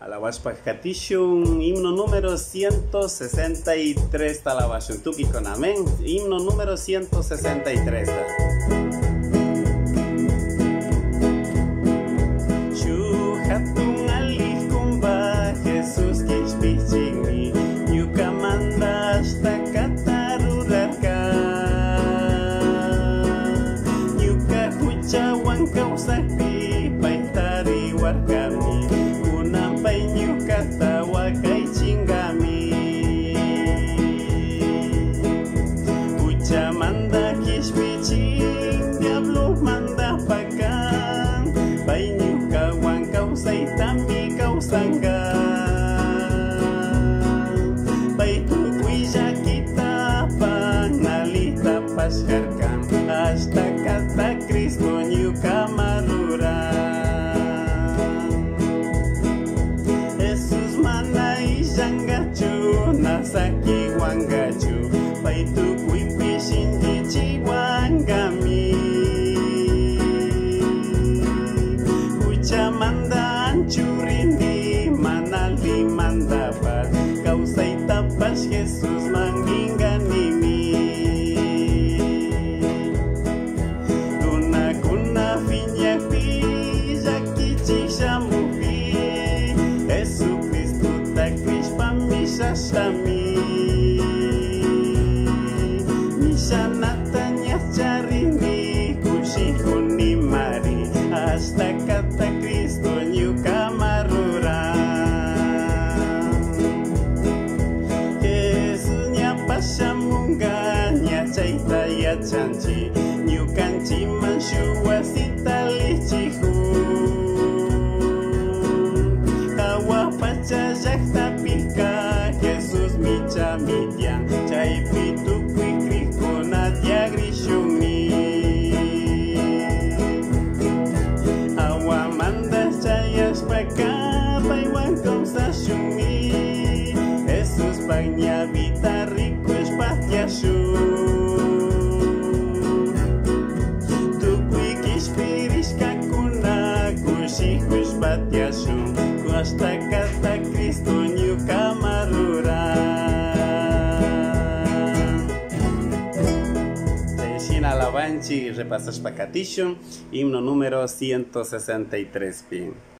Alabashpa Katishun, himno número 163 Talabashun Tuki con amén, himno número 163. Shuhatun alikumba Jesús kishpichini, Yuka manda hasta katarurarka, Yuka huchawan kausakpi paitari warkami, tawa kay chingami, ucha manda kishpiching, diablo manda pakan, painyuka wan kausay tami kausangga, paitukuya kita panalita pasharkan, hasta kata Kristo nyuka marura. Nasaki wangachu, paitu kuipi shinjichi wangami, ucha manda anchurindi, manali mandapat, kausay tapas Jesus manginganimi, luna kuna finyapi, jakichi shamupi, Jesu Kristo takrish pamisasami. Natanya carini kushikuni mari hasta kata Kristo nyuka marura. Yesusnya pasamunga nya caita ya canci nyukanci mansyua sitali cihu kawa pacajak tapika Yesus mica midyang cai pitu Jesus pagnya vitariku spatiasu tukui kispiris kakuna kusiku spatiasu ku hasta kata Kristo nyuka marura. Sin alabanchi repasas pacatishun himno número 163 bien.